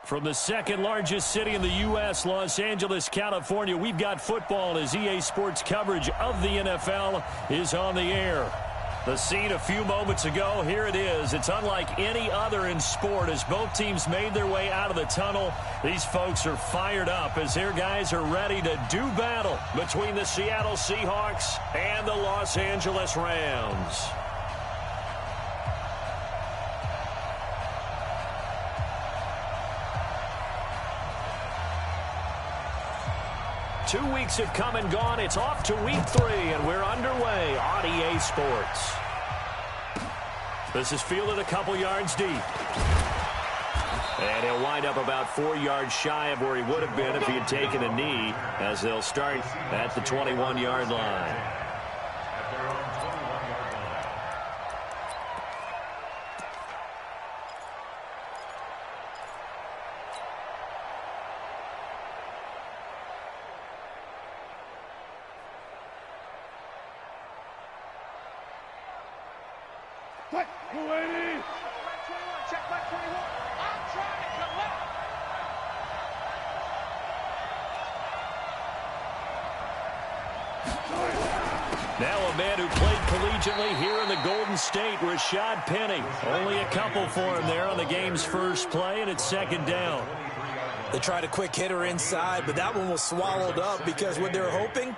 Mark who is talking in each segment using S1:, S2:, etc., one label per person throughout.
S1: From the second largest city in the U.S., Los Angeles, California, we've got football as EA Sports coverage of the NFL is on the air. The scene a few moments ago, here it is. It's unlike any other in sport as both teams made their way out of the tunnel. These folks are fired up as their guys are ready to do battle between the Seattle Seahawks and the Los Angeles Rams. Two weeks have come and gone. It's off to week 3, and we're underway on EA Sports. This is fielded a couple yards deep. And he'll wind up about 4 yards shy of where he would have been if he had taken a knee, as they'll start at the 21-yard line.
S2: Now a man who played collegiately here in the Golden State, Rashad Penny. Only a couple for him there on the game's first play, and it's second down.
S3: They tried a quick hitter inside, but that one was swallowed up because what they're hoping,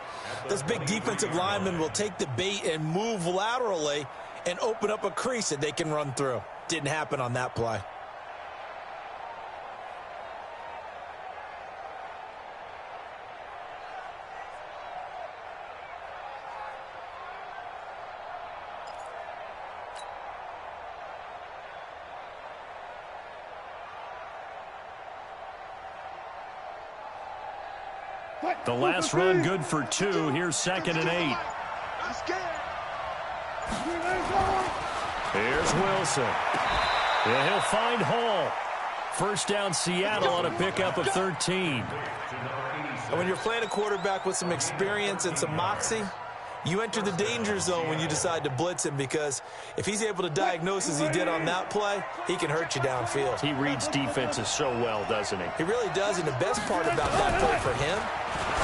S3: this big defensive lineman will take the bait and move laterally and open up a crease that they can run through. Didn't happen on that play.
S1: The last run good for 2. Here's 2nd and 8. Here's Wilson. Yeah, he'll find Hall. First down Seattle on a pickup of 13.
S3: And when you're playing a quarterback with some experience and some moxie, you enter the danger zone when you decide to blitz him, because if he's able to diagnose as he did on that play, he can hurt you downfield.
S1: He reads defenses so well, doesn't he?
S3: He really does, and the best part about that play for him,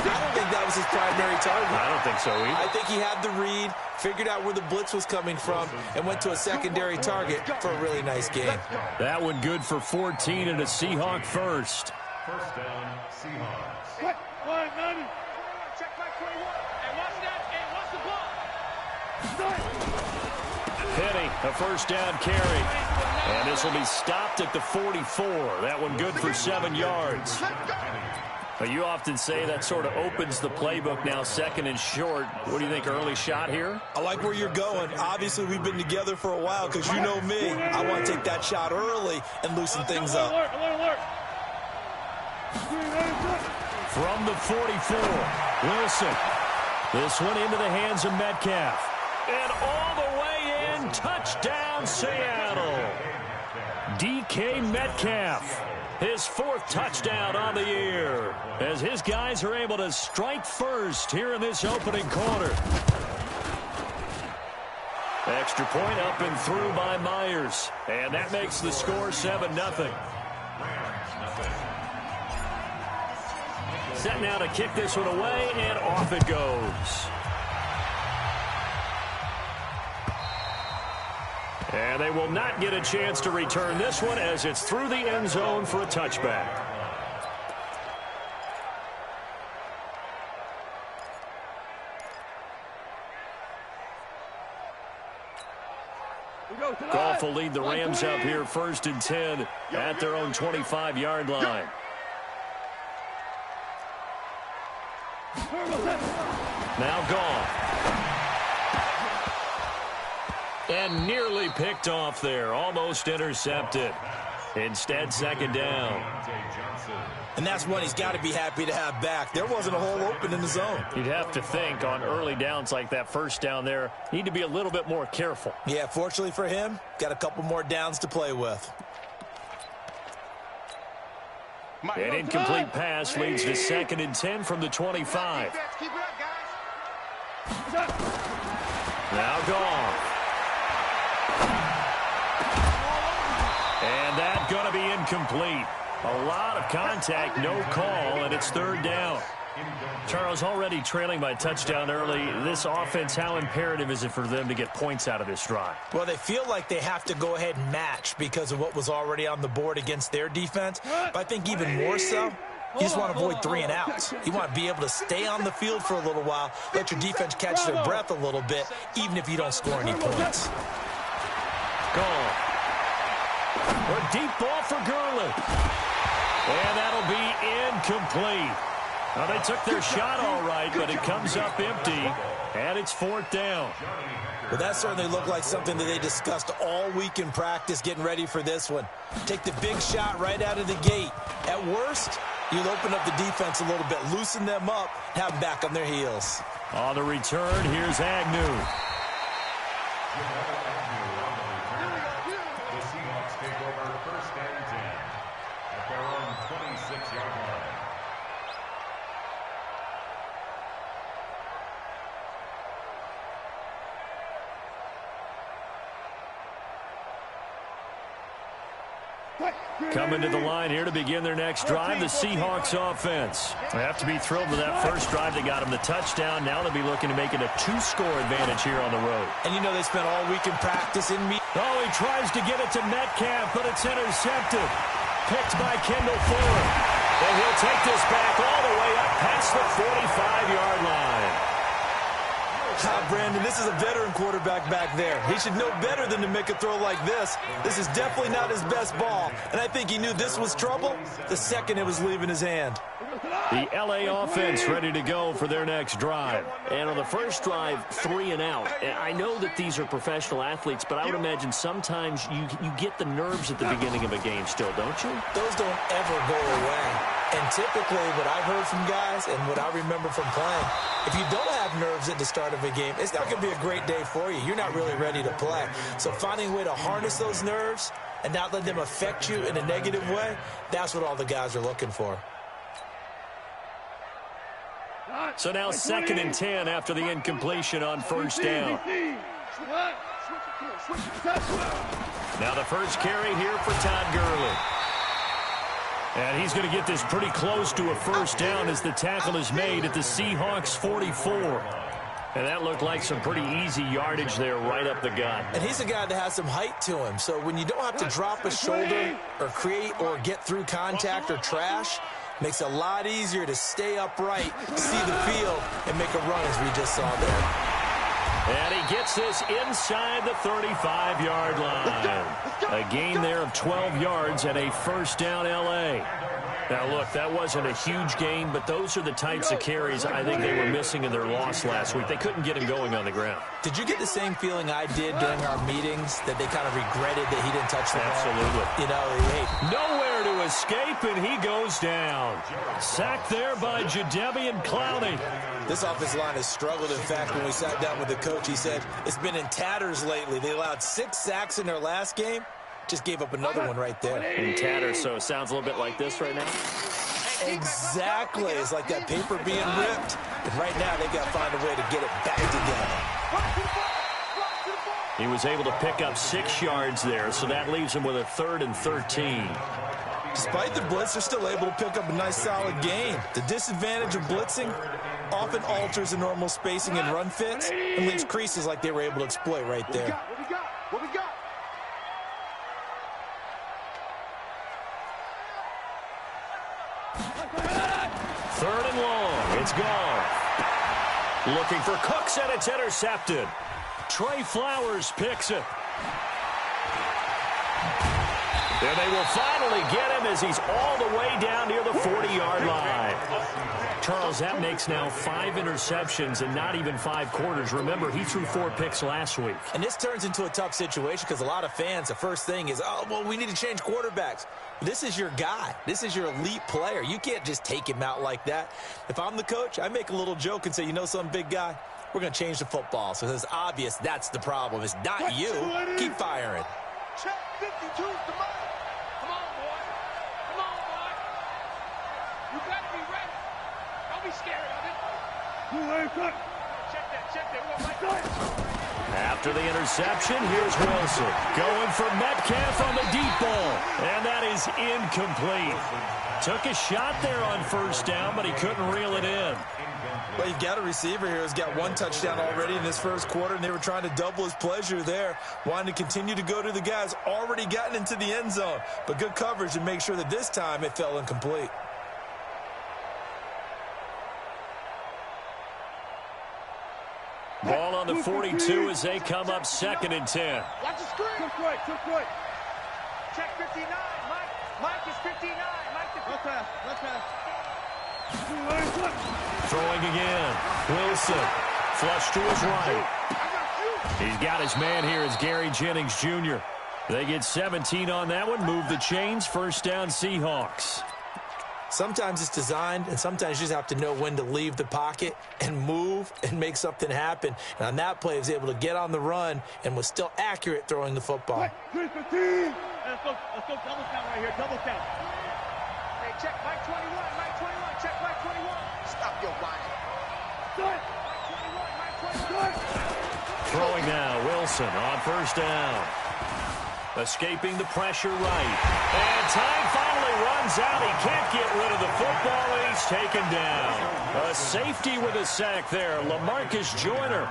S3: I don't think that was his primary target.
S1: I don't think so either.
S3: I think he had the read, figured out where the blitz was coming from, and went to a secondary target for a really nice game.
S1: That one good for 14 and a Seahawk first.
S4: First down, Seahawks.
S5: Check back 21. And watch that. And watch the block.
S1: Penny, a first down carry. And this will be stopped at the 44. That one good for 7 yards. You often say that sort of opens the playbook now, 2nd and short. What do you think, early shot here?
S3: I like where you're going. Obviously, we've been together for a while because you know me. I want to take that shot early and loosen things up.
S1: From the 44, Wilson. This one into the hands of Metcalf. And all the way in, touchdown Seattle. DK Metcalf. His 4th touchdown on the year as his guys are able to strike first here in this opening quarter. Extra point up and through by Myers. And that makes the score 7-0. Set now to kick this one away, and off it goes. And they will not get a chance to return this one as it's through the end zone for a touchback. Goff will lead the Rams up here 1st and 10 at their own 25-yard line. Now Goff. And nearly picked off there. Almost intercepted. Instead, 2nd down.
S3: And that's one he's got to be happy to have back. There wasn't a hole open in the zone.
S1: You'd have to think on early downs like that first down there, need to be a little bit more careful.
S3: Yeah, fortunately for him, got a couple more downs to play with.
S1: An incomplete pass leads to 2nd and 10 from the 25.
S5: Keep it up, guys.
S1: Now Goff. And that's going to be incomplete. A lot of contact, no call, and it's third down. Charles, already trailing by touchdown early. This offense, how imperative is it for them to get points out of this drive?
S3: Well, they feel like they have to go ahead and match because of what was already on the board against their defense. But I think even more so, you just want to avoid 3 and outs. You want to be able to stay on the field for a little while, let your defense catch their breath a little bit, even if you don't score any points.
S1: Goal. A deep ball for Gurley. And that'll be incomplete. Well, they took their shot all right, but it comes up empty, and it's 4th down.
S3: Well, that certainly looked like something that they discussed all week in practice getting ready for this one. Take the big shot right out of the gate. At worst, you'll open up the defense a little bit, loosen them up, have them back on their heels.
S1: On the return, here's Agnew.
S4: The Seahawks take over 1st and 10 at their own 26-yard line.
S1: Coming to the line here to begin their next drive, the Seahawks offense. They have to be thrilled with that first drive. They got them the touchdown. Now they'll be looking to make it a 2-score advantage here on the road.
S3: And you know they spent all week in practice in meet.
S1: Oh, he tries to get it to Metcalf, but it's intercepted. Picked by Kendall Fuller. And he'll take this back all the way up past the 45-yard line.
S3: Brandon, this is a veteran quarterback back there. He should know better than to make a throw like this. This is definitely not his best ball. And I think he knew this was trouble the second it was leaving his hand.
S1: The L.A. offense ready to go for their next drive.
S2: And on the first drive, 3 and out. I know that these are professional athletes, but I would imagine sometimes you get the nerves at the beginning of a game still, don't you?
S3: Those don't ever go away. And typically what I've heard from guys and what I remember from playing, if you don't have nerves at the start of a game, it's not going to be a great day for you. You're not really ready to play. So finding a way to harness those nerves and not let them affect you in a negative way, that's what all the guys are looking for.
S1: So now 2nd and 10 after the incompletion on first down. Now the first carry here for Todd Gurley. And he's going to get this pretty close to a first down as the tackle is made at the Seahawks 44. And that looked like some pretty easy yardage there right up the gut.
S3: And he's a guy that has some height to him. So when you don't have to drop a shoulder or create or get through contact or trash, makes it a lot easier to stay upright, see the field, and make a run as we just saw there.
S1: And he gets this inside the 35-yard line. A gain there of 12 yards and a first down L.A. Now, look, that wasn't a huge gain, but those are the types of carries I think they were missing in their loss last week. They couldn't get him going on the ground.
S3: Did you get the same feeling I did during our meetings, that they kind of regretted that he didn't touch the ball?
S1: Absolutely.
S3: You know,
S1: nowhere to escape, and he goes down. Sacked there by Jadeveon Clowney.
S3: This offensive line has struggled. In fact, when we sat down with the coach, he said it's been in tatters lately. They allowed 6 sacks in their last game. Just gave up another one right there.
S2: In tatters, so it sounds a little bit like this right now.
S3: Exactly. It's like that paper being ripped. And right now, they got to find a way to get it back together.
S1: He was able to pick up 6 yards there, so that leaves him with a 3rd and 13.
S3: Despite the blitz, they're still able to pick up a nice, solid gain. The disadvantage of blitzing often alters the normal spacing and run fits and leaves creases like they were able to exploit right there.
S5: What we got?
S1: Third and long. It's gone. Looking for Cooks, and it's intercepted. Trey Flowers picks it. And they will finally get him as he's all the way down near the 40-yard line. Charles, that makes now 5 interceptions and not even 5 quarters. Remember, he threw 4 picks last week.
S3: And this turns into a tough situation because a lot of fans, the first thing is, oh, well, we need to change quarterbacks. This is your guy. This is your elite player. You can't just take him out like that. If I'm the coach, I make a little joke and say, you know something, big guy? We're going to change the football. So it's obvious that's the problem. It's not you. Keep firing.
S5: Check 52's the money. Come on, boy. Come on, boy. You got to be ready. Don't be scared of it. Check that.
S1: After the interception, here's Wilson. Going for Metcalf on the deep ball. And that is is incomplete. Took a shot there on first down, but he couldn't reel it in.
S3: Well, you've got a receiver here who's got one touchdown already in this first quarter, and they were trying to double his pleasure there, wanting to continue to go to the guys already gotten into the end zone. But good coverage to make sure that this time it fell incomplete.
S1: Ball on the 42 as they come up 2nd and 10.
S5: Watch the screen. Took right. Check 59. Mike is 59. Mike is 59. Left pass.
S1: Throwing again. Wilson. Flush to his right. He's got his man here as Gary Jennings Jr. They get 17 on that one. Move the chains. First down, Seahawks.
S3: Sometimes it's designed, and sometimes you just have to know when to leave the pocket and move and make something happen. And on that play, he was able to get on the run and was still accurate throwing the football.
S5: Let's go double count right here. Double count. Hey, check Mike 21. Mike 21. Check Mike 21. Stop your whining. Mike 21. Mike 21.
S1: Throwing now. Wilson on first down. Escaping the pressure right. And time finally runs out. He can't get rid of the football, and he's taken down. A safety with a sack there. LaMarcus Joyner.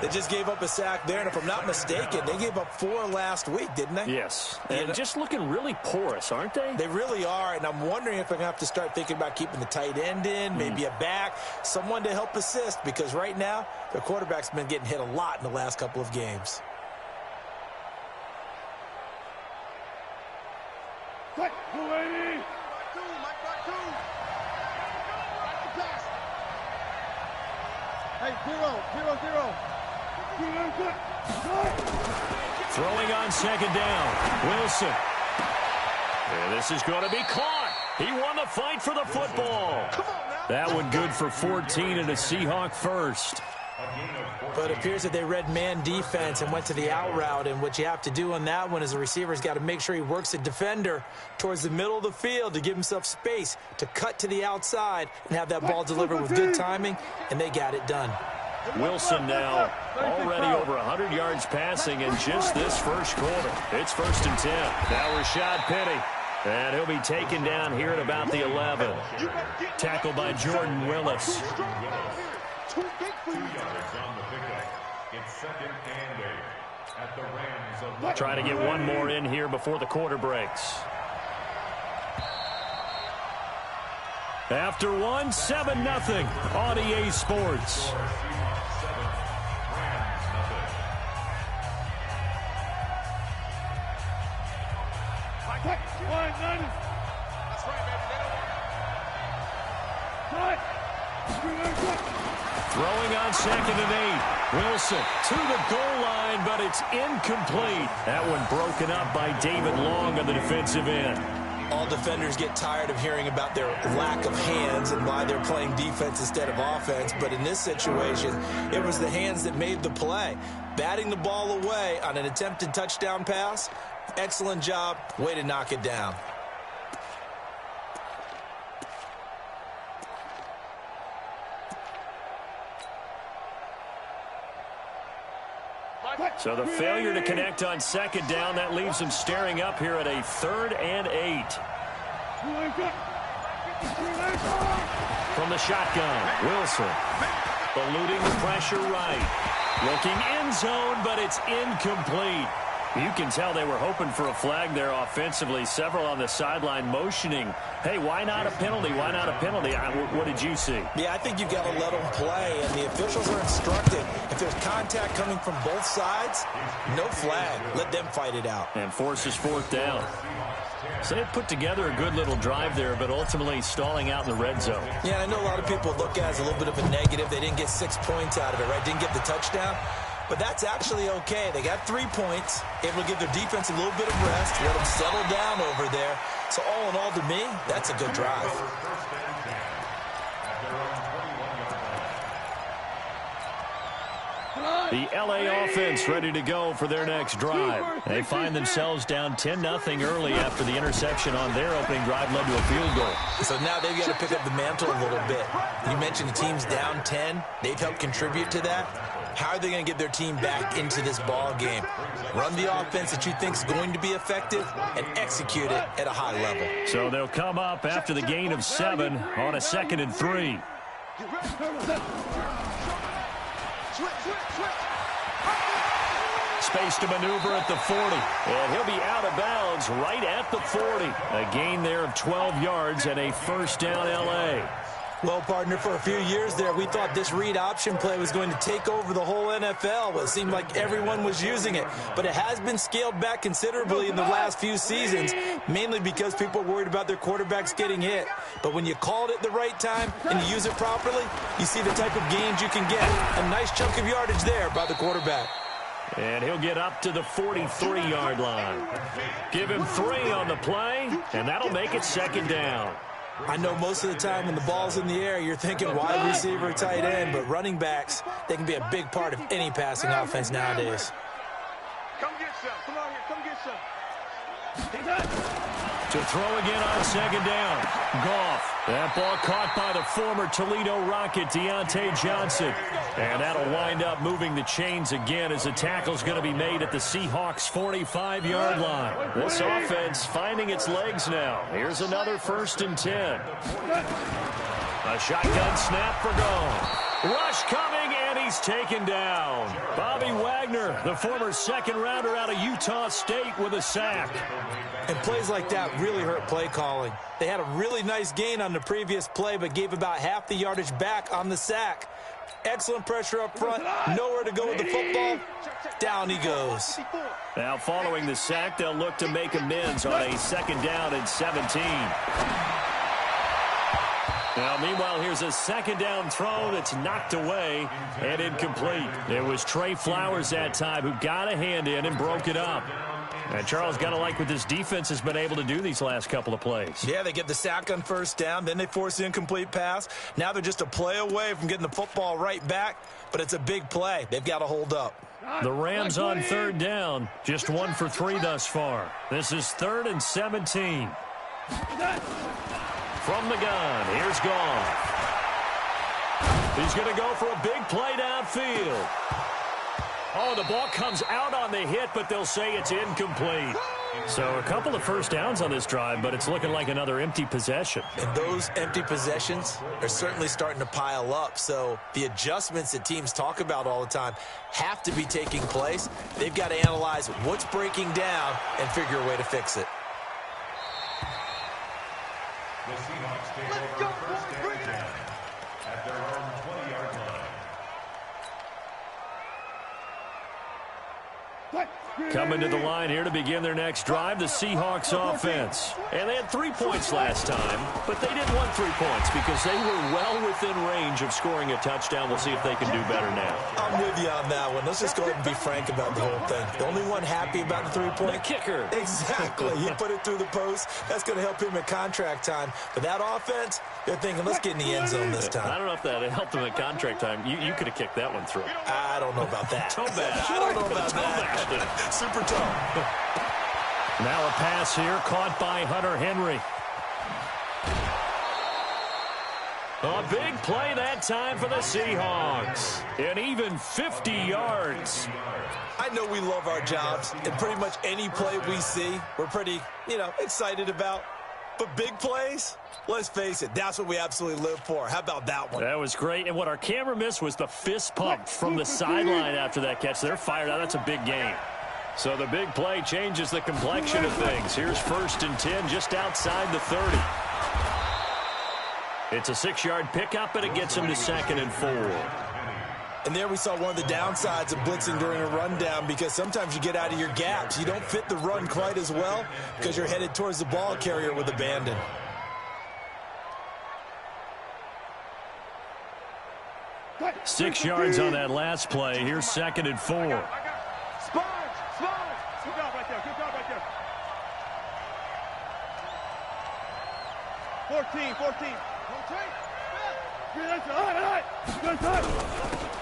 S3: They just gave up a sack there, and if I'm not mistaken, they gave up 4 last week, didn't they?
S1: Yes, and just looking really porous, aren't they?
S3: They really are, and I'm wondering if I'm going to have to start thinking about keeping the tight end in, maybe a back, someone to help assist, because right now, their quarterback's been getting hit a lot in the last couple of games.
S5: Mike 280. Mike 2. Hey, 0.
S1: Throwing on second down. Wilson. And this is going to be caught. He won the fight for the football. That one good for 14 and a Seahawk first.
S3: But it appears that they read man defense and went to the out route, and what you have to do on that one is the receiver's got to make sure he works the defender towards the middle of the field to give himself space to cut to the outside and have that ball delivered with good timing, and they got it done.
S1: Wilson now already over 100 yards passing in just this first quarter. It's 1st and 10. Now Rashad Penny. And he'll be taken down here at about the 11. Tackled by Jordan Willis.
S4: 2 yards on the pickup. It's 2nd and 8 at the Rams of
S1: Try to get one more in here before the quarter breaks. After one, 7-0 on EA Sports. Throwing on 2nd and 8. Wilson to the goal line, but it's incomplete. That one broken up by David Long on the defensive end.
S3: All defenders get tired of hearing about their lack of hands and why they're playing defense instead of offense. But in this situation, it was the hands that made the play. Batting the ball away on an attempted touchdown pass. Excellent job. Way to knock it down.
S1: So the failure to connect on 2nd down, that leaves them staring up here at a 3rd and 8. From the shotgun, Wilson eluding the pressure right. Looking end zone, but it's incomplete. You can tell they were hoping for a flag there offensively. Several on the sideline motioning, hey, why not a penalty? Why not a penalty? What did you see?
S3: Yeah, I think you've got to let them play, and the officials are instructed. If there's contact coming from both sides, no flag. Let them fight it out.
S1: And forces 4th down. So they put together a good little drive there, but ultimately stalling out in the red zone.
S3: Yeah, I know a lot of people look at it as a little bit of a negative. They didn't get 6 points out of it, right? Didn't get the touchdown. But that's actually okay. They got 3 points, able to give their defense a little bit of rest, let them settle down over there. So all in all, to me, that's a good drive.
S1: The LA offense ready to go for their next drive. They find themselves down 10-0 early after the interception on their opening drive led to a field goal.
S3: So now they've got to pick up the mantle a little bit. You mentioned the team's down 10. They've helped contribute to that. How are they going to get their team back into this ball game? Run the offense that you think is going to be effective and execute it at a high level.
S1: So they'll come up after the gain of 7 on a 2nd and 3. Space to maneuver at the 40. And he'll be out of bounds right at the 40. A gain there of 12 yards and a first down LA.
S3: Well, partner, for a few years there, we thought this read option play was going to take over the whole NFL. It seemed like everyone was using it. But it has been scaled back considerably in the last few seasons, mainly because people are worried about their quarterbacks getting hit. But when you call it at the right time and you use it properly, you see the type of gains you can get. A nice chunk of yardage there by the quarterback.
S1: And he'll get up to the 43-yard line. Give him 3 on the play, and that'll make it 2nd down.
S3: I know most of the time when the ball's in the air, you're thinking wide receiver, tight end, but running backs, they can be a big part of any passing offense nowadays.
S5: Come get some. Come on here. Come get some.
S1: To throw again on 2nd down. Goff. That ball caught by the former Toledo Rocket, Deontay Johnson. And that'll wind up moving the chains again as the tackle's going to be made at the Seahawks' 45-yard line. This offense finding its legs now. Here's another 1st and 10. A shotgun snap for Goff. Rush coming, and he's taken down. Bobby Wagner, the former 2nd-rounder out of Utah State, with a sack.
S3: And plays like that really hurt play calling. They had a really nice gain on the previous play, but gave about half the yardage back on the sack. Excellent pressure up front. Nowhere to go with the football. Down he goes.
S1: Now following the sack, they'll look to make amends on a 2nd down and 17. Now, meanwhile, here's a 2nd down throw that's knocked away and incomplete. It was Trey Flowers that time who got a hand in and broke it up. And Charles, got to like what this defense has been able to do these last couple of plays.
S3: Yeah, they get the sack on 1st down, then they force the incomplete pass. Now they're just a play away from getting the football right back, but it's a big play. They've got to hold up.
S1: The Rams on 3rd down, just 1 for 3 thus far. This is 3rd and 17. From the gun, here's Goff. He's going to go for a big play downfield. Oh, the ball comes out on the hit, but they'll say it's incomplete. So a couple of 1st downs on this drive, but it's looking like another empty possession.
S3: And those empty possessions are certainly starting to pile up. So the adjustments that teams talk about all the time have to be taking place. They've got to analyze what's breaking down and figure a way to fix it.
S4: The Seahawks take over 1st and 10 at their own 20-yard line.
S1: Coming to the line here to begin their next drive, the Seahawks offense. And they had 3 points last time, but they didn't want 3 points because they were well within range of scoring a touchdown. We'll see if they can do better now.
S3: I'm with you on that one. Let's just go ahead and be frank about the whole thing. The only one happy about the 3-point?
S1: The kicker.
S3: Exactly. He put it through the post. That's going to help him at contract time. But that offense, they're thinking, let's get in the end zone this time.
S1: I don't know if that helped them at contract time. You could have kicked that one through.
S3: I don't know about that.
S1: Toe bash.
S3: I don't know about
S1: Toe
S3: that.
S1: bash.
S3: Super toe.
S1: Now a pass here caught by Hunter Henry. A big play that time for the Seahawks. And even 50 yards.
S3: I know we love our jobs, and pretty much any play we see, we're pretty, excited about. But big plays, let's face it, that's what we absolutely live for. How about that one?
S1: That was great. And what our camera missed was the fist pump from the sideline after that catch. They're fired out. That's a big game. So the big play changes the complexion of things. Here's 1st and 10 just outside the 30. It's a 6-yard pickup, and it gets him to 2nd and 4.
S3: And there we saw one of the downsides of blitzing during a rundown, because sometimes you get out of your gaps. You don't fit the run quite as well because you're headed towards the ball carrier with abandon.
S1: Six yards on that last play. Here's 2nd and 4.
S5: Sponge! Good job right there. 14.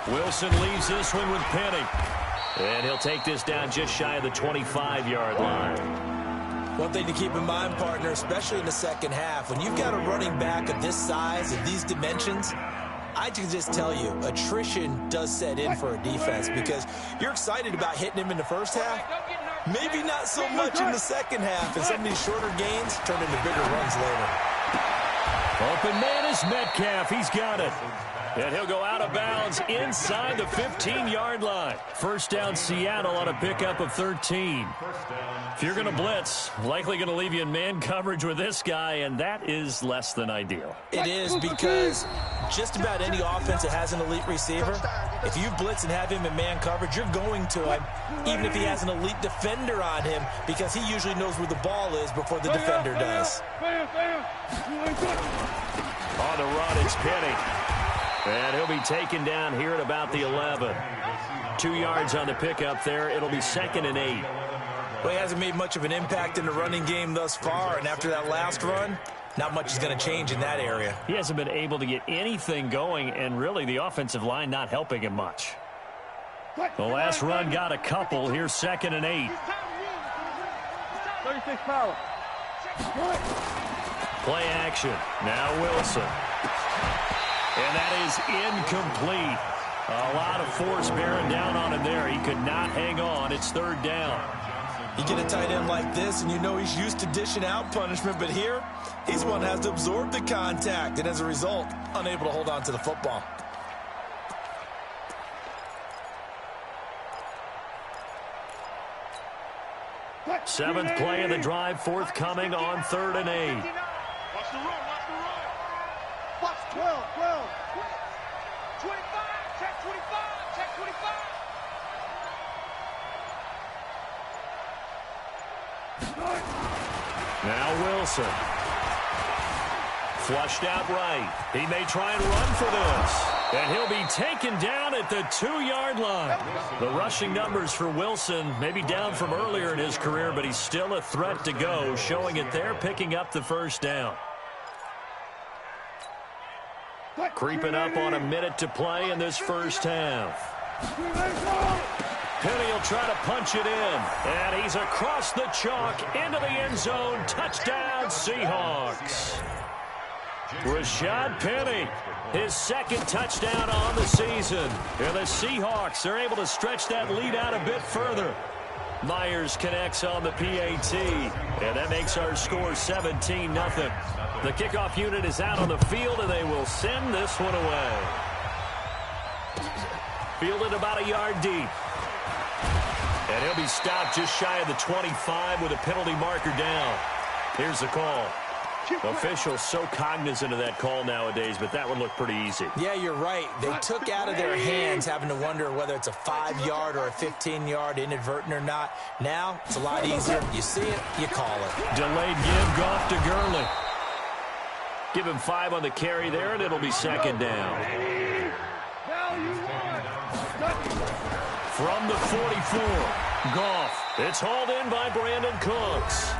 S1: Wilson leaves this one with Penny. And he'll take this down just shy of the 25-yard line.
S3: One thing to keep in mind, partner, especially in the second half, when you've got a running back of this size and these dimensions, I can just tell you, attrition does set in for a defense because you're excited about hitting him in the first half. Maybe not so much in the second half, and some of these shorter gains turn into bigger runs later.
S1: Open man is Metcalf. He's got it. And he'll go out of bounds inside the 15-yard line. First down, Seattle on a pickup of 13. If you're going to blitz, likely going to leave you in man coverage with this guy, and that is less than ideal.
S3: It is because just about any offense that has an elite receiver, if you blitz and have him in man coverage, you're going to him, even if he has an elite defender on him, because he usually knows where the ball is before the defender does.
S1: On the run, it's Penny. And he'll be taken down here at about the 11. 2 yards on the pickup there. It'll be 2nd and 8.
S3: Well, he hasn't made much of an impact in the running game thus far, and after that last run, not much is going to change in that area.
S1: He hasn't been able to get anything going, and really the offensive line not helping him much. The last run got a couple. Here's 2nd and 8.
S5: 36 power.
S1: Play action. Now Wilson. And that is incomplete. A lot of force bearing down on him there. He could not hang on. It's 3rd down.
S3: You get a tight end like this, and you know he's used to dishing out punishment, but here, he's one that has to absorb the contact, and as a result, unable to hold on to the football.
S1: Seventh play of the drive, forthcoming on 3rd and 8.
S5: Watch the run, watch the run. Watch 12, 25, check 25, check 25.
S1: Now Wilson. Flushed out right. He may try and run for this. And he'll be taken down at the 2-yard line. The rushing numbers for Wilson may be down from earlier in his career, but he's still a threat to go, showing it there, picking up the first down. Creeping up on a minute to play in this first half. Penny will try to punch it in. And he's across the chalk into the end zone. Touchdown, Seahawks. Rashad Penny, his 2nd touchdown on the season. And the Seahawks are able to stretch that lead out a bit further. Myers connects on the PAT. And that makes our score 17-0. The kickoff unit is out on the field, and they will send this one away. Fielded about a yard deep. And he'll be stopped just shy of the 25 with a penalty marker down. Here's the call. Officials so cognizant of that call nowadays, but that one looked pretty easy.
S3: Yeah, you're right. They took out of their hands having to wonder whether it's a 5-yard or a 15-yard inadvertent or not. Now, it's a lot easier. You see it, you call it.
S1: Delayed give, Goff to Gurley. Give him 5 on the carry there, and it'll be 2nd down. From the 44, Goff. It's hauled in by Brandon Cooks.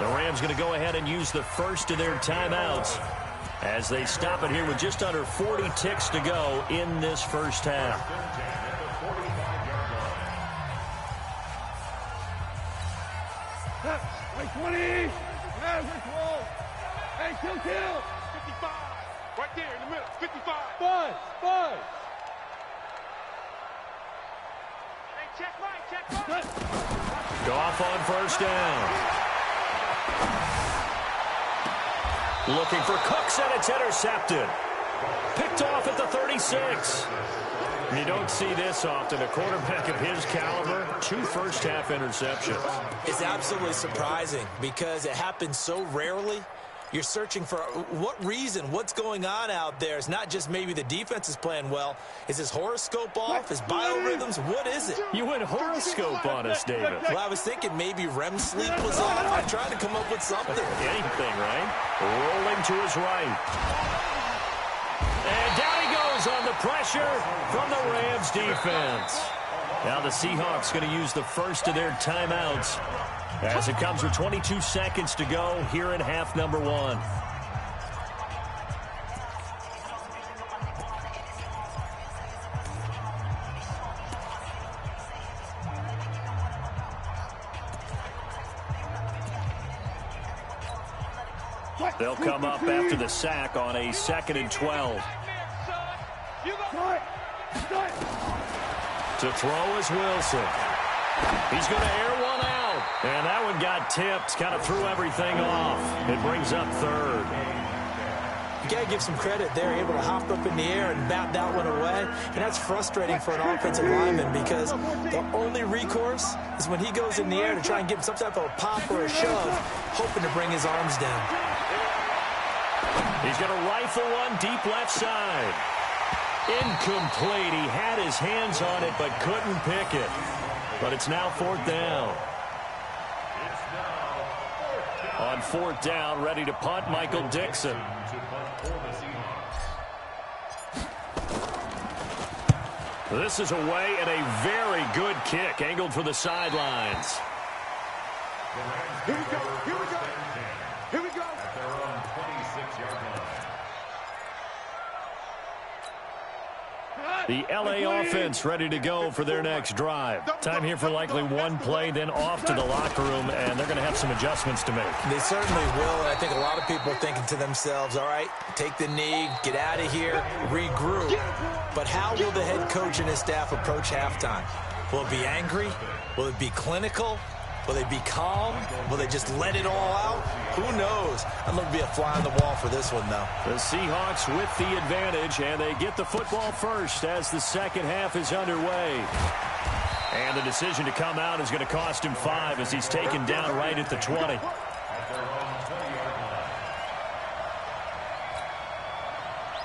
S1: The Rams going to go ahead and use the first of their timeouts as they stop it here with just under 40 ticks to go in this first half.
S5: Hey, 20. Hey, kill. 55. Right there in the middle. 55. 5. Hey, check right.
S1: Goff on first down. Looking for Cooks, and it's intercepted. Picked off at the 36. You don't see this often. A quarterback of his caliber, 2 first-half interceptions.
S3: It's absolutely surprising because it happens so rarely. You're searching for what reason, what's going on out there. It's not just maybe the defense is playing well. Is his horoscope off? His biorhythms? What is it?
S1: You went horoscope on us, David.
S3: Well, I was thinking maybe REM sleep was off. I'm trying to come up with something.
S1: Anything, right? Rolling to his right. And down he goes on the pressure from the Rams defense. Now the Seahawks going to use the first of their timeouts as it comes with 22 seconds to go here in half number 1. They'll come up after the sack on a 2nd and 12. To throw is Wilson. He's going to air one out. And that one got tipped, kind of threw everything off. It brings up 3rd.
S3: You got to give some credit there, able to hop up in the air and bat that one away. And that's frustrating for an offensive lineman because the only recourse is when he goes in the air to try and give some type of a pop or a shove, hoping to bring his arms down.
S1: He's going to rifle one deep left side. Incomplete. He had his hands on it but couldn't pick it. But it's now 4th down. On 4th down, ready to punt, Michael Dixon. This is away and a very good kick, angled for the sidelines.
S5: Here we go, here we go, here we go.
S4: At their own 26-yard line.
S1: The LA offense ready to go for their next drive. Time here for likely one play, then off to the locker room, and they're going to have some adjustments to make.
S3: They certainly will, and I think a lot of people are thinking to themselves, all right, take the knee, get out of here, regroup. But how will the head coach and his staff approach halftime? Will it be angry? Will it be clinical? Will they be calm? Will they just let it all out? Who knows? I'm going to be a fly on the wall for this one, though.
S1: The Seahawks with the advantage, and they get the football first as the second half is underway. And the decision to come out is going to cost him 5 as he's taken down right at the 20.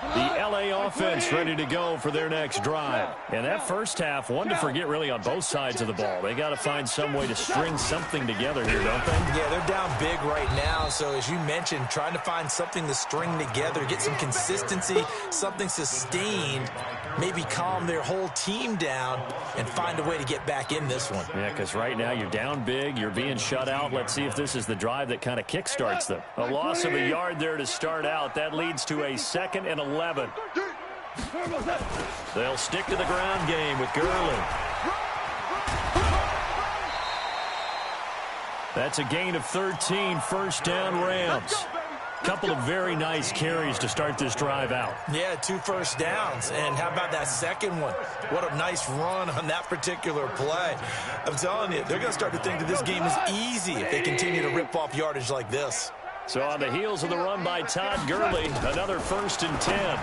S1: The LA offense ready to go for their next drive. And that first half, one to forget really on both sides of the ball. They got to find some way to string something together here, don't they?
S3: Yeah, they're down big right now. So as you mentioned, trying to find something to string together, get some consistency, something sustained, maybe calm their whole team down and find a way to get back in this one.
S1: Yeah, because right now you're down big, you're being shut out. Let's see if this is the drive that kind of kickstarts them. A loss of a yard there to start out. That leads to a 2nd and 11. They'll stick to the ground game with Gurley. That's a gain of 13, first down Rams. Couple of very nice carries to start this drive out.
S3: Yeah, 2 first downs. And how about that second one? What a nice run on that particular play. I'm telling you, they're going to start to think that this game is easy if they continue to rip off yardage like this.
S1: So on the heels of the run by Todd Gurley, another 1st and 10.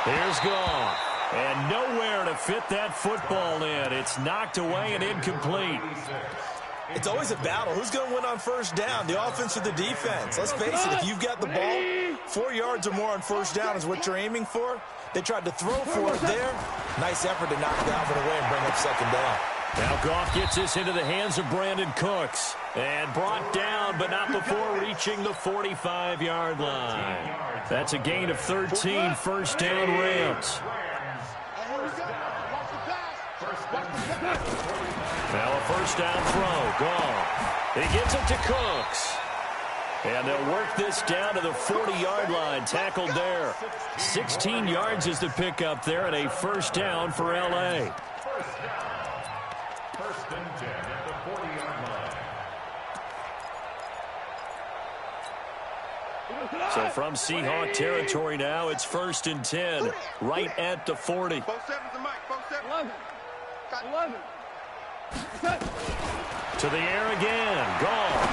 S1: Here's Goff. And nowhere to fit that football in. It's knocked away and incomplete.
S3: It's always a battle. Who's going to win on first down, the offense or the defense? Let's face it, if you've got the ball, 4 yards or more on first down is what you're aiming for. They tried to throw for it there. Nice effort to knock that one away and bring up 2nd down.
S1: Now Goff gets this into the hands of Brandon Cooks. And brought down, but not before reaching the 45-yard line. That's a gain of 13, first down Rams. Now a first down throw. Goff. He gets it to Cooks. And they'll work this down to the 40-yard line. Tackled there. 16 yards is the pickup there, and a first down for L.A.
S4: First and 10 at the 40-yard line.
S1: So from Seahawk territory now, it's 1st and 10, right at the 40.
S5: 11.
S1: To the air again. Goff.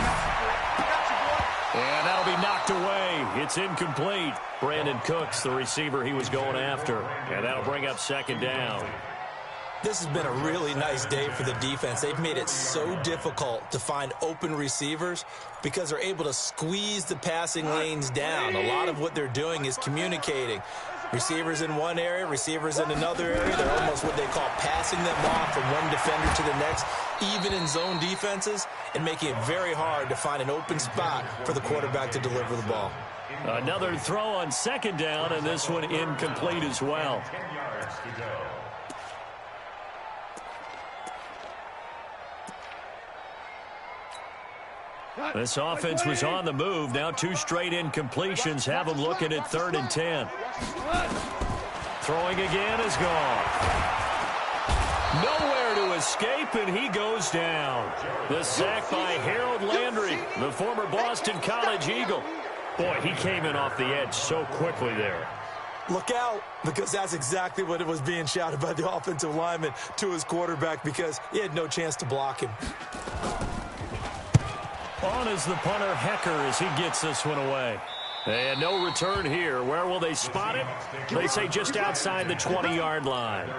S1: And that'll be knocked away. It's incomplete. Brandon Cooks, the receiver he was going after. And that'll bring up 2nd down.
S3: This has been a really nice day for the defense. They've made it so difficult to find open receivers because they're able to squeeze the passing lanes down. A lot of what they're doing is communicating. Receivers in one area, receivers in another area. They're almost what they call passing them off from one defender to the next, even in zone defenses, and making it very hard to find an open spot for the quarterback to deliver the ball.
S1: Another throw on 2nd down, and this one incomplete as well.
S4: 10 yards to go.
S1: This offense was on the move. Now 2 straight incompletions have them looking at 3rd and 10. Throwing again is gone. Nowhere to escape, and he goes down. The sack by Harold Landry, the former Boston College Eagle. Boy, he came in off the edge so quickly there.
S3: Look out, because that's exactly what it was being shouted by the offensive lineman to his quarterback, because he had no chance to block him.
S1: On is the punter, Hecker, as he gets this one away. And no return here. Where will they spot it? They say just outside the 20-yard line.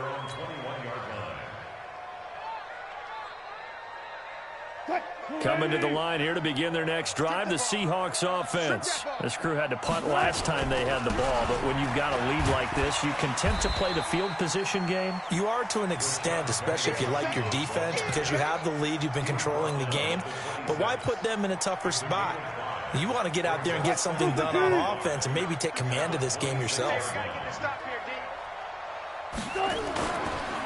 S1: Coming to the line here to begin their next drive, the Seahawks offense. This crew had to punt last time they had the ball, but when you've got a lead like this, you content to play the field position game?
S3: You are to an extent, especially if you like your defense, because you have the lead, you've been controlling the game. But why put them in a tougher spot? You want to get out there and get something done on offense and maybe take command of this game yourself.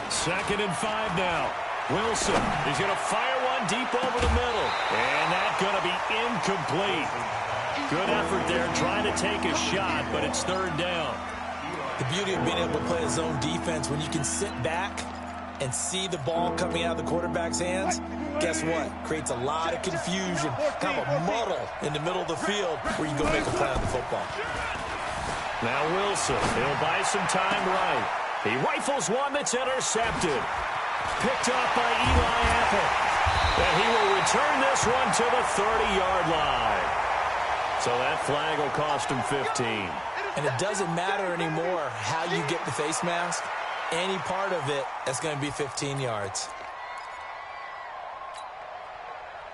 S1: 2nd and 5 now. Wilson is going to fire one deep over the middle. And that's going to be incomplete. Good effort there trying to take a shot, but it's 3rd down.
S3: The beauty of being able to play a zone defense, when you can sit back and see the ball coming out of the quarterback's hands, guess what? Creates a lot of confusion, kind of a muddle in the middle of the field where you go make a play on the football.
S1: Now Wilson, he'll buy some time right. He rifles one that's intercepted. Picked off by Eli Apple. And he will return this one to the 30-yard line. So that flag will cost him 15.
S3: And it doesn't matter anymore how you get the face mask. Any part of it, that's going to be 15 yards.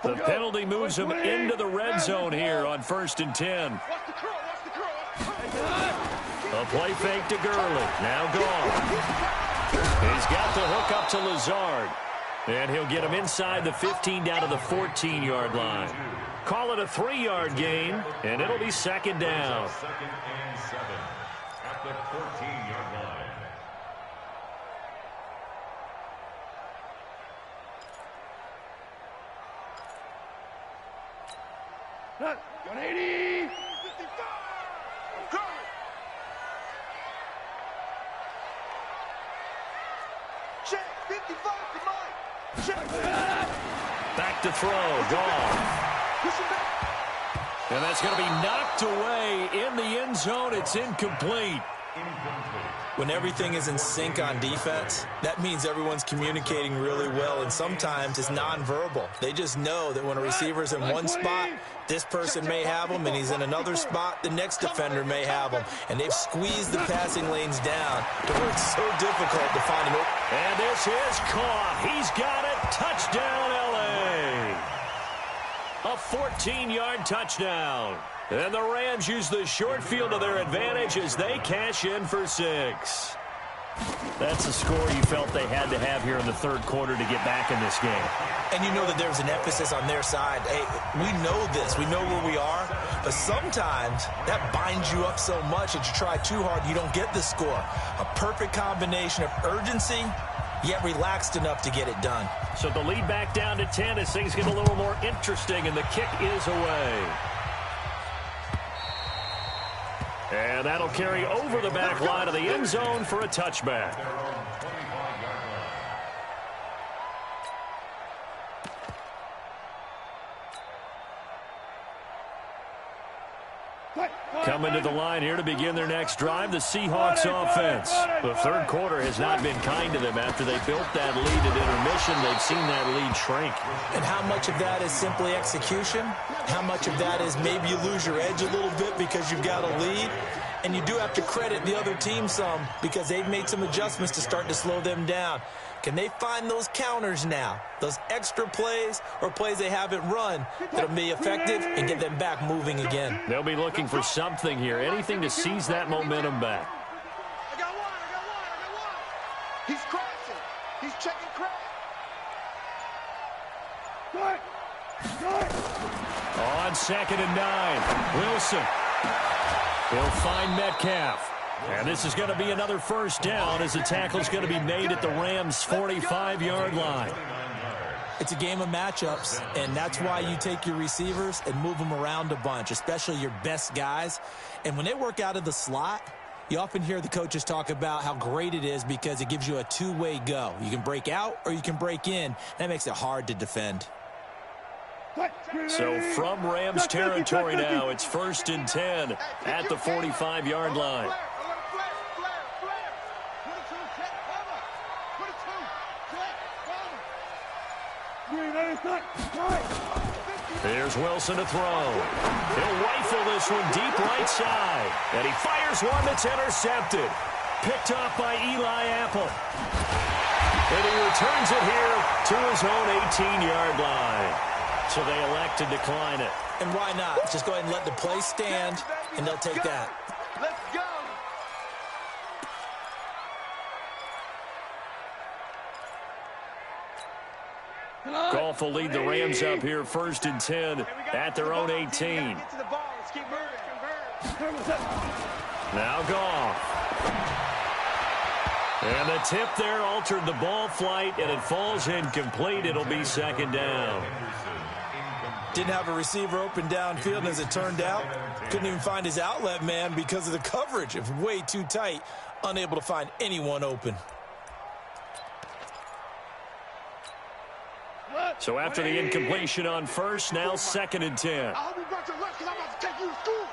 S1: The penalty moves him into the red zone here on 1st and 10. A play fake to Gurley. Now gone. He's got the hook up to Lazard. And he'll get him inside the 15 down to the 14-yard line. Call it a 3-yard gain, and it'll be 2nd down.
S4: 2nd and 7 at the 14-yard line.
S5: 180. 55. I'm coming. Check. 55 to mine. Check.
S1: Back to throw. Gone. And that's going to be knocked away in the end zone. It's incomplete.
S3: When everything is in sync on defense, that means everyone's communicating really well, and sometimes it's nonverbal. They just know that when a receiver's in one spot, this person may have him, and he's in another spot, the next defender may have him. And they've squeezed the passing lanes down to where it's so difficult to find an open.
S1: And this is caught. He's got it. Touchdown, L.A. A 14-yard touchdown. And the Rams use the short field to their advantage as they cash in for 6. That's a score you felt they had to have here in the 3rd quarter to get back in this game.
S3: And you know that there's an emphasis on their side. Hey, we know this. We know where we are. But sometimes that binds you up so much that you try too hard, you don't get the score. A perfect combination of urgency, yet relaxed enough to get it done.
S1: So the lead back down to 10 as things get a little more interesting, and the kick is away. And that'll carry over the back line of the end zone for a touchback. Coming to the line here to begin their next drive, the Seahawks offense. The 3rd quarter has not been kind to them. After they built that lead at intermission, they've seen that lead shrink.
S3: And how much of that is simply execution? How much of that is maybe you lose your edge a little bit because you've got a lead? And you do have to credit the other team some because they've made some adjustments to start to slow them down. Can they find those counters now, those extra plays or plays they haven't run that'll be effective and get them back moving again?
S1: They'll be looking for something here, anything to seize that momentum back.
S5: I got one. He's crashing. He's checking crack.
S1: On 2nd and 9, Wilson. He'll find Metcalf. And this is going to be another 1st down as the tackle's going to be made at the Rams' 45-yard line.
S3: It's a game of matchups, and that's why you take your receivers and move them around a bunch, especially your best guys. And when they work out of the slot, you often hear the coaches talk about how great it is because it gives you a two-way go. You can break out or you can break in. That makes it hard to defend.
S1: So from Rams territory now, it's 1st and 10 at the 45-yard line. Here's Wilson to throw. He'll rifle this one deep right side. And he fires one that's intercepted. Picked off by Eli Apple. And he returns it here to his own 18-yard line. So they elect to decline it.
S3: And why not? Just go ahead and let the play stand, and they'll take that.
S5: Let's go.
S1: Goff will lead the Rams up here 1st and 10 at their own 18. Now Goff. And the tip there altered the ball flight, and it falls incomplete. It'll be 2nd down.
S3: Didn't have a receiver open downfield, and as it turned out, couldn't even find his outlet man because of the coverage. It was way too tight, unable to find anyone open.
S1: So after the incompletion on first, now 2nd and 10.
S5: I hope you brought your lunch because I'm about to take you to school.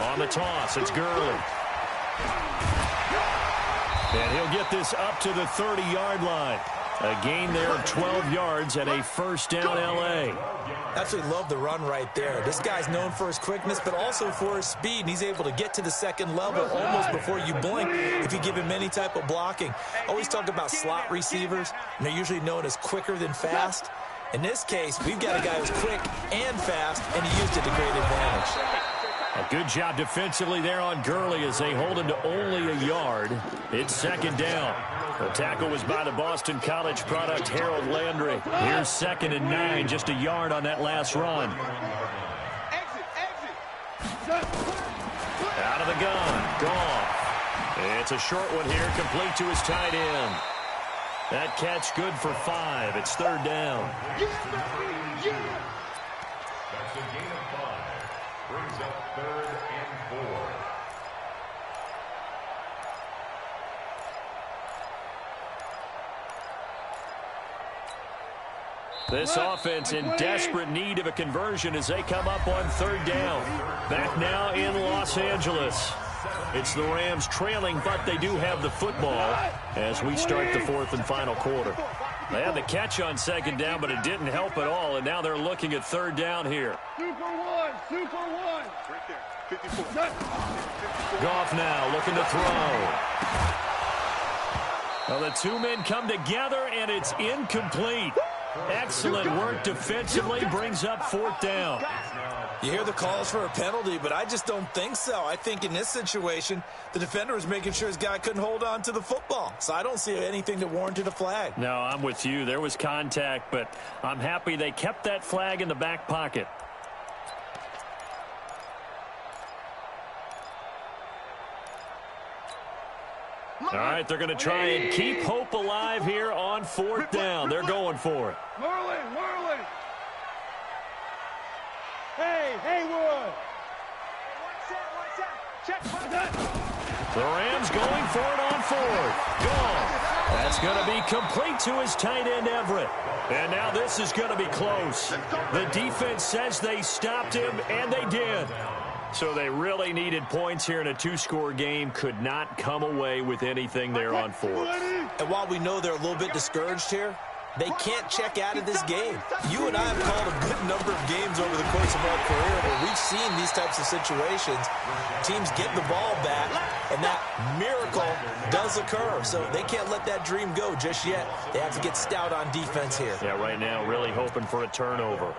S1: On the toss, it's Gurley. And he'll get this up to the 30-yard line. A gain there of 12 yards and a 1st down L.A.
S3: Absolutely love the run right there. This guy's known for his quickness, but also for his speed. And he's able to get to the 2nd level almost before you blink if you give him any type of blocking. Always talk about slot receivers, and they're usually known as quicker than fast. In this case, we've got a guy who's quick and fast, and he used it to great advantage.
S1: A good job defensively there on Gurley as they hold him to only a yard. It's 2nd down. The tackle was by the Boston College product, Harold Landry. Here's 2nd and 9, just a yard on that last run. Out of the gun, Goff. It's a short one here, complete to his tight end. That catch good for 5. It's 3rd down.
S4: That's a gain of 5. Brings up 3rd and 4.
S1: This offense in desperate need of a conversion as they come up on 3rd down. Back now in Los Angeles. It's the Rams trailing, but they do have the football as we start the 4th and final quarter. They had the catch on 2nd down, but it didn't help at all, and now they're looking at 3rd down here.
S5: Super one. Right there, 54.
S1: Goff now looking to throw. Well, the two men come together, and it's incomplete. Excellent work defensively, brings up 4th down.
S3: You hear the calls for a penalty, but I just don't think so. I think in this situation, the defender was making sure his guy couldn't hold on to the football. So I don't see anything that warranted a flag.
S1: No, I'm with you. There was contact, but I'm happy they kept that flag in the back pocket. All right, they're going to try and keep hope alive here on 4th down. They're going for it.
S5: Merlin. Hey, Haywood. Check.
S1: The Rams going for it on 4th. Goff. That's going to be complete to his tight end, Everett. And now this is going to be close. The defense says they stopped him, and they did. So they really needed points here in a 2-score game. Could not come away with anything there on 4th.
S3: And while we know they're a little bit discouraged here, they can't check out of this game. You and I have called a good number of games over the course of our career where we've seen these types of situations. Teams get the ball back, and that miracle does occur. So they can't let that dream go just yet. They have to get stout on defense here.
S1: Yeah, right now really hoping for a turnover.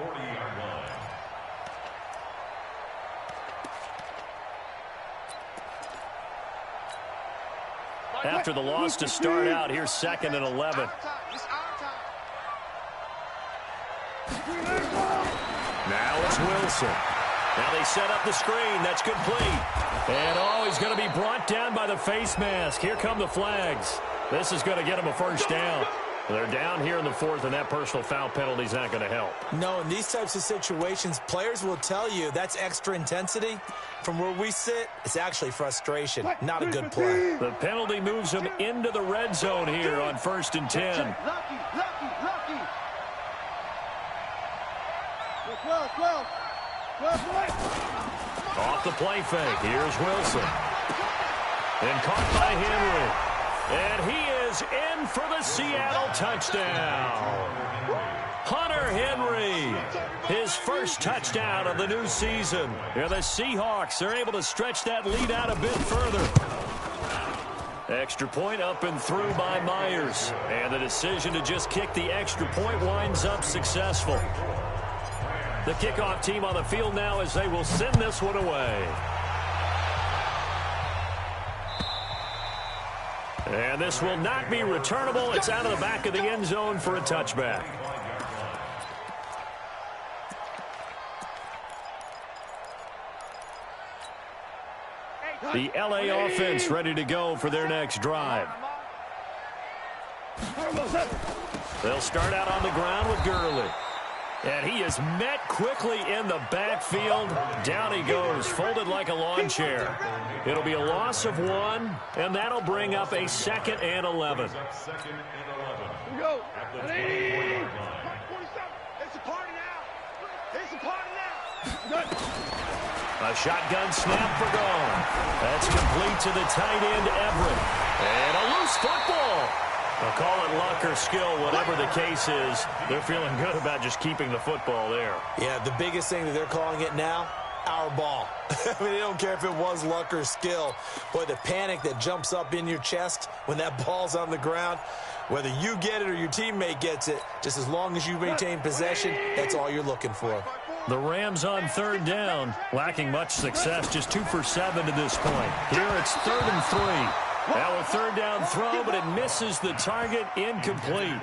S1: After the loss to start out, here's 2nd and 11. Now it's Wilson. Now they set up the screen. That's complete. And, he's going to be brought down by the face mask. Here come the flags. This is going to get him a 1st down. They're down here in the 4th, and that personal foul penalty is not going to help.
S3: No, in these types of situations, players will tell you that's extra intensity. From where we sit, it's actually frustration, not a good play.
S1: The penalty moves them into the red zone here on 1st and 10. Off the play fake. Here's Wilson. And caught by Henry. And he is in for the Seattle touchdown. Hunter Henry, his first touchdown of the new season. And the Seahawks are able to stretch that lead out a bit further. Extra point up and through by Myers. And the decision to just kick the extra point winds up successful. The kickoff team on the field now as they will send this one away. And this will not be returnable. It's out of the back of the end zone for a touchback. The LA offense ready to go for their next drive. They'll start out on the ground with Gurley. And he is met quickly in the backfield. Down he goes, folded like a lawn chair. It'll be a loss of 1, and that'll bring up a 2nd and 11.
S5: Here we go. It's a party now. It's a party now.
S1: A shotgun snap for Gone. That's complete to the tight end, Everett. And a loose football. I'll call it luck or skill, whatever the case is. They're feeling good about just keeping the football there.
S3: Yeah, the biggest thing that they're calling it now, our ball. I mean, they don't care if it was luck or skill. Boy, the panic that jumps up in your chest when that ball's on the ground, whether you get it or your teammate gets it, just as long as you maintain possession, that's all you're looking for.
S1: The Rams on 3rd down, lacking much success, just 2 for 7 to this point. Here it's 3rd and 3. Now a 3rd down throw, but it misses the target, incomplete.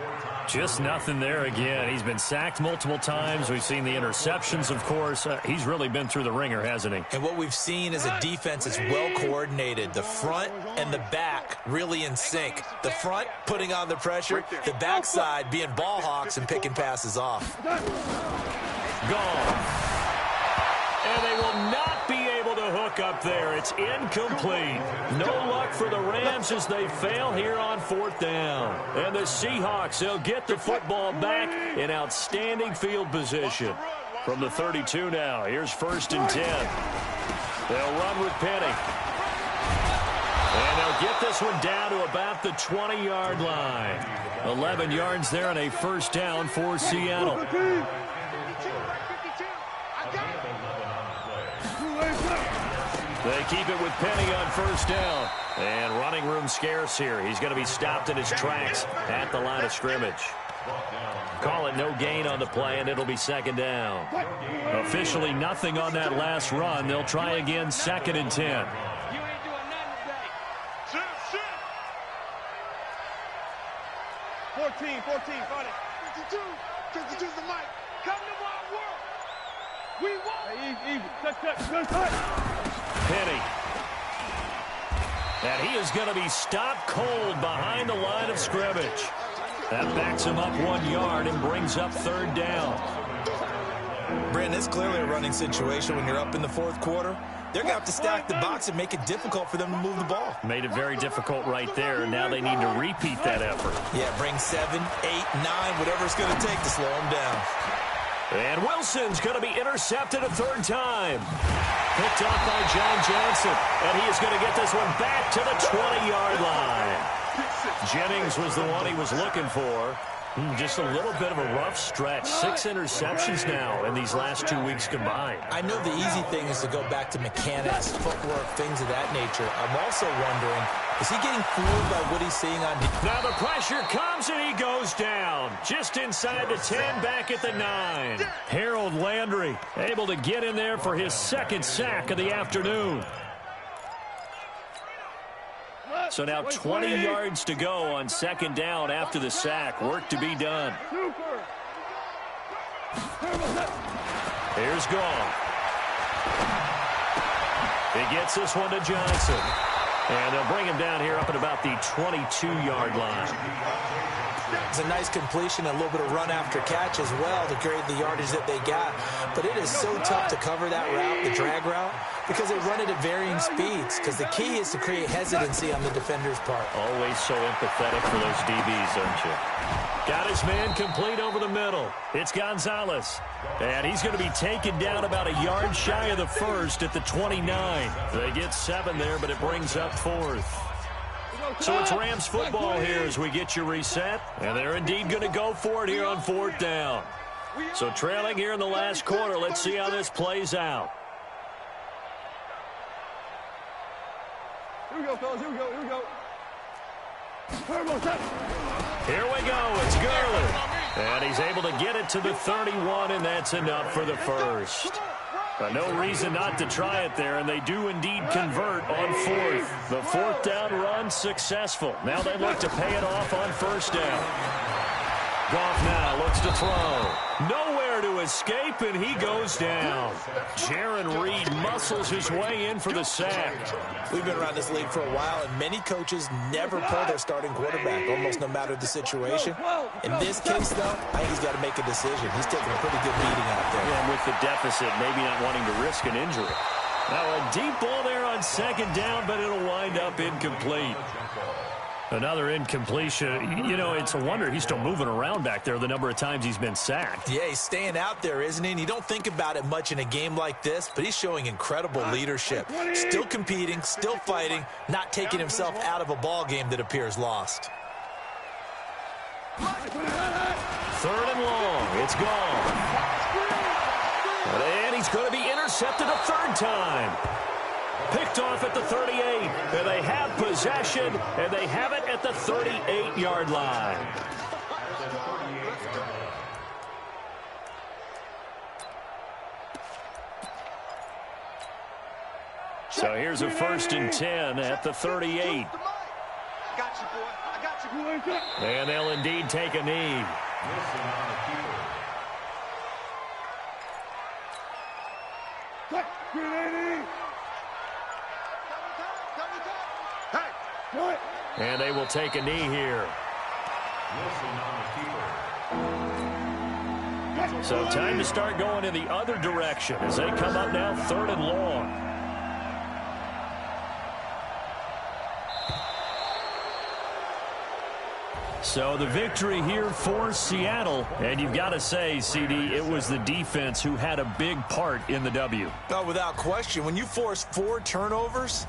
S1: Just nothing there again. He's been sacked multiple times. We've seen the interceptions, of course. He's really been through the ringer, hasn't he?
S3: And what we've seen is a defense that's well coordinated. The front and the back really in sync. The front putting on the pressure, the backside being ball hawks and picking passes off.
S1: Gone. And they will not be able to hook up there. It's incomplete. No luck for the Rams as they fail here on 4th down. And the Seahawks, they'll get the football back in outstanding field position. From the 32 now, here's 1st and 10. They'll run with Penny. And they'll get this one down to about the 20-yard line. 11 yards there and a 1st down for Seattle. They keep it with Penny on 1st down. And running room scarce here. He's going to be stopped in his tracks at the line of scrimmage. Call it no gain on the play, and it'll be 2nd down. Officially nothing on that last run. They'll try again, 2nd and 10.
S5: You ain't doing nothing today. Sit. 14, fight it. 52's the mic. Come to my world. We won. Hey, cut.
S1: Penny. And he is going to be stopped cold behind the line of scrimmage. That backs him up 1 yard and brings up 3rd down.
S3: Brandon, it's clearly a running situation when you're up in the 4th quarter. They're going to have to stack the box and make it difficult for them to move the ball.
S1: Made it very difficult right there. Now they need to repeat that effort.
S3: Yeah, bring 7, 8, 9, whatever it's going to take to slow them down.
S1: And Wilson's going to be intercepted a 3rd time. Picked off by John Johnson. And he is going to get this one back to the 20-yard line. Jennings was the one he was looking for. Just a little bit of a rough stretch. 6 interceptions now in these last 2 weeks combined.
S3: I know the easy thing is to go back to mechanics, footwork, things of that nature. I'm also wondering, is he getting fooled by what he's seeing on defense?
S1: Now the pressure comes and he goes down. Just inside the 10, back at the 9. Harold Landry able to get in there for his 2nd sack of the afternoon. So now 20 yards to go on 2nd down after the sack. Work to be done. Here's Gone. He gets this one to Johnson. And they'll bring him down here up at about the 22-yard line.
S3: It's a nice completion, a little bit of run after catch as well to create the yardage that they got. But it is so tough to cover that route, the drag route, because they run it at varying speeds. Because the key is to create hesitancy on the defender's part.
S1: Always so empathetic for those DBs, aren't you? Got his man complete over the middle. It's Gonzalez. And he's going to be taken down about a yard shy of the first at the 29. They get 7 there, but it brings up 4th. So it's Rams football here as we get you reset. And they're indeed going to go for it here on 4th down. So trailing here in the last quarter. Let's see how this plays out.
S5: Here we go, fellas. Here we go. Here we go.
S1: Here we go. It's Gurley. And he's able to get it to the 31, and that's enough for the first. No reason not to try it there, and they do indeed convert on 4th. The 4th down run successful. Now they look to pay it off on 1st down. Goff now looks to throw. Nowhere to escape, and he goes down. Jaron Reed muscles his way in for the sack.
S3: We've been around this league for a while, and many coaches never pull their starting quarterback, almost no matter the situation. In this case, though, I think he's got to make a decision. He's taking a pretty good beating out there.
S1: Yeah, and with the deficit, maybe not wanting to risk an injury. Now a deep ball there on 2nd down, but it'll wind up incomplete. Another incompletion. You know, it's a wonder he's still moving around back there the number of times he's been sacked.
S3: Yeah, he's staying out there, isn't he? And you don't think about it much in a game like this, but he's showing incredible leadership. Still competing, still fighting, not taking himself out of a ball game that appears lost.
S1: 3rd and long. It's gone. And he's going to be intercepted a 3rd time. Picked off at the 38, and they have possession, and they have it at the 38-yard line. So here's a 1st and 10 at the 38.
S5: I got you, boy. I got you.
S1: And they'll indeed take a knee. And they will take a knee here. So time to start going in the other direction as they come up now 3rd and long. So the victory here for Seattle. And you've got to say, CD, it was the defense who had a big part in the W.
S3: Oh, without question. When you force 4 turnovers,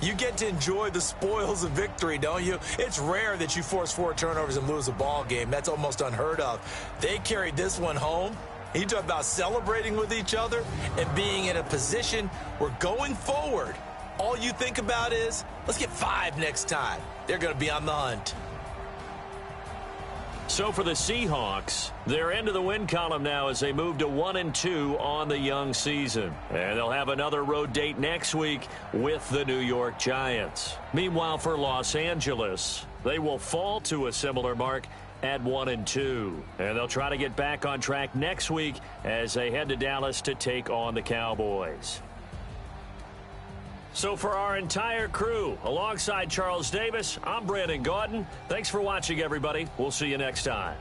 S3: you get to enjoy the spoils of victory, don't you? It's rare that you force 4 turnovers and lose a ball game. That's almost unheard of. They carried this one home. You talk about celebrating with each other and being in a position where going forward, all you think about is, let's get 5 next time. They're going to be on the hunt.
S1: So for the Seahawks, they're into the win column now as they move to 1-2 on the young season. And they'll have another road date next week with the New York Giants. Meanwhile, for Los Angeles, they will fall to a similar mark at 1-2. And they'll try to get back on track next week as they head to Dallas to take on the Cowboys. So for our entire crew, alongside Charles Davis, I'm Brandon Gaudin. Thanks for watching, everybody. We'll see you next time.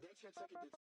S6: That's 10 seconds.